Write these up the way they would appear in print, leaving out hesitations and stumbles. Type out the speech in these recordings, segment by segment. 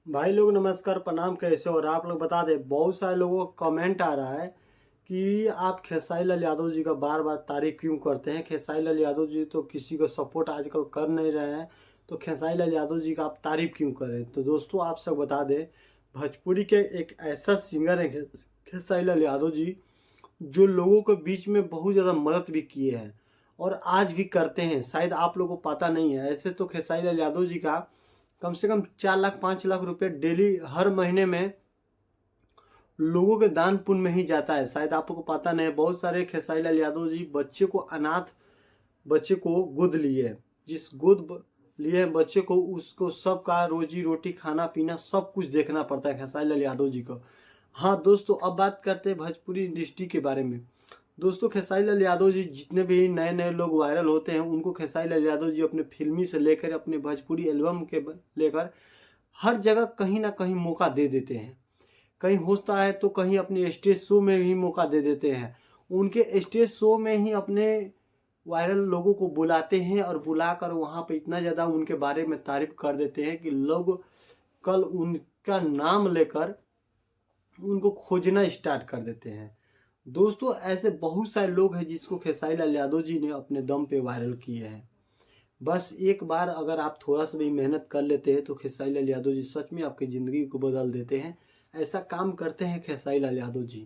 भाई लोग नमस्कार प्रणाम, कैसे हो? और आप लोग बता दें, बहुत सारे लोगों का कमेंट आ रहा है कि आप खेसारी लाल यादव जी का बार बार तारीफ क्यों करते हैं। खेसारी लाल यादव जी तो किसी को सपोर्ट आजकल कर नहीं रहे हैं, तो खेसारी लाल यादव जी का आप तारीफ क्यों करें। तो दोस्तों आप सब बता दें, भोजपुरी के एक ऐसा सिंगर है खेसारी लाल यादव जी, जो लोगों के बीच में बहुत ज़्यादा मदद भी किए हैं और आज भी करते हैं। शायद आप लोगों को पता नहीं है। ऐसे तो खेसारी लाल यादव जी का कम से कम 4 लाख 5 लाख रुपए डेली हर महीने में लोगों के दान पुण्य में ही जाता है। शायद आपको पता नहीं है। बहुत सारे खेसारी लाल यादव जी बच्चे को अनाथ बच्चे को गोद लिए हैं। जिस लिए हैं बच्चे को, उसको सबका रोजी रोटी खाना पीना सब कुछ देखना पड़ता है खेसारी लाल यादव जी को। हाँ दोस्तों, अब बात करते हैं भोजपुरी इंडस्ट्री के बारे में। दोस्तों खेसारी लाल यादव जी, जितने भी नए नए लोग वायरल होते हैं उनको खेसारी लाल यादव जी अपने फिल्मी से लेकर अपने भोजपुरी एल्बम के लेकर हर जगह कहीं ना कहीं मौका दे देते हैं। कहीं होता है तो कहीं अपने स्टेज शो में भी मौका दे देते हैं। उनके स्टेज शो में ही अपने वायरल लोगों को बुलाते हैं और बुलाकर वहाँ पे इतना ज़्यादा उनके बारे में तारीफ कर देते हैं कि लोग कल उनका नाम लेकर उनको खोजना स्टार्ट कर देते हैं। दोस्तों ऐसे बहुत सारे लोग हैं जिसको खेसारी लाल यादव जी ने अपने दम पे वायरल किए हैं। बस एक बार अगर आप थोड़ा सा भी मेहनत कर लेते हैं तो खेसारी लाल यादव जी सच में आपकी ज़िंदगी को बदल देते हैं। ऐसा काम करते हैं खेसारी लाल यादव जी।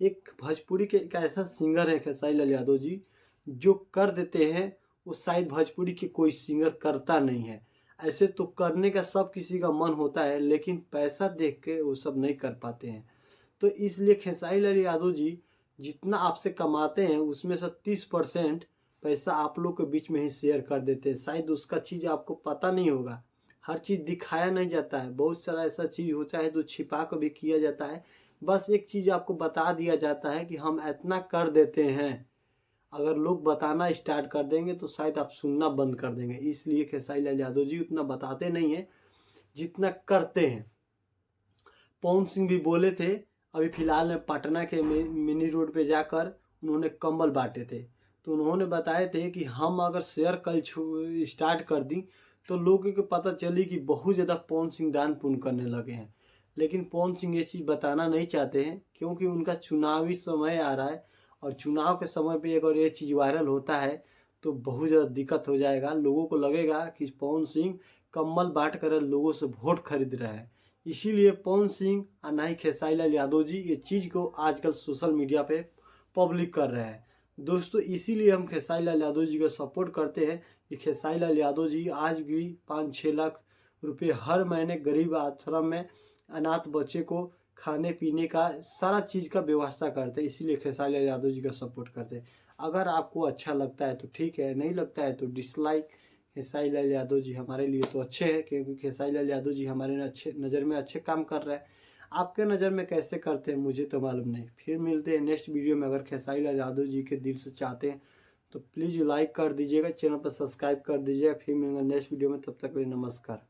एक भोजपुरी के एक ऐसा सिंगर है खेसारी लाल यादव जी, जो कर देते हैं वो शायद भोजपुरी के कोई सिंगर करता नहीं है। ऐसे तो करने का सब किसी का मन होता है, लेकिन पैसा देख के वो सब नहीं कर पाते हैं। तो इसलिए खेसारी लाल यादव जी जितना आपसे कमाते हैं उसमें से 30% पैसा आप लोग के बीच में ही शेयर कर देते हैं। शायद उसका चीज़ आपको पता नहीं होगा। हर चीज़ दिखाया नहीं जाता है, बहुत सारा ऐसा चीज़ होता है जो छिपा कर भी किया जाता है। बस एक चीज़ आपको बता दिया जाता है कि हम इतना कर देते हैं। अगर लोग बताना स्टार्ट कर देंगे तो शायद आप सुनना बंद कर देंगे। इसलिए खेसारी लाल यादव जी उतना बताते नहीं हैं जितना करते हैं। पवन सिंह भी बोले थे अभी फिलहाल में पटना के मिनी रोड पे जाकर उन्होंने कंबल बांटे थे। तो उन्होंने बताए थे कि हम अगर शेयर कल स्टार्ट कर दी तो लोगों को पता चली कि बहुत ज़्यादा पवन सिंह दान पुण्य करने लगे हैं। लेकिन पवन सिंह ये चीज़ बताना नहीं चाहते हैं क्योंकि उनका चुनावी समय आ रहा है और चुनाव के समय पे अगर ये चीज़ वायरल होता है तो बहुत ज़्यादा दिक्कत हो जाएगा। लोगों को लगेगा कि पवन सिंह कम्बल बांट कर लोगों से वोट खरीद रहा है। इसीलिए पवन सिंह और ना ही खेसारी लाल यादव जी ये चीज़ को आजकल सोशल मीडिया पे पब्लिक कर रहे हैं। दोस्तों इसीलिए हम खेसारी लाल यादव जी को सपोर्ट करते हैं कि खेसारी लाल यादव जी आज भी 5-6 लाख रुपए हर महीने गरीब आश्रम में अनाथ बच्चे को खाने पीने का सारा चीज़ का व्यवस्था करते हैं। इसीलिए खेसारी लाल यादव जी का सपोर्ट करते हैं। अगर आपको अच्छा लगता है तो ठीक है, नहीं लगता है तो डिसलाइक। खेसारी लाल यादव जी हमारे लिए तो अच्छे हैं क्योंकि खेसारी लाल यादव जी हमारे अच्छे नज़र में अच्छे काम कर रहे हैं। आपके नज़र में कैसे करते हैं मुझे तो मालूम नहीं। फिर मिलते हैं नेक्स्ट वीडियो में। अगर खेसारी लाल यादव जी के दिल से चाहते हैं तो प्लीज़ लाइक कर दीजिएगा, चैनल पर सब्सक्राइब कर दीजिएगा। फिर मिलेंगे नेक्स्ट वीडियो में, तब तक के लिए नमस्कार।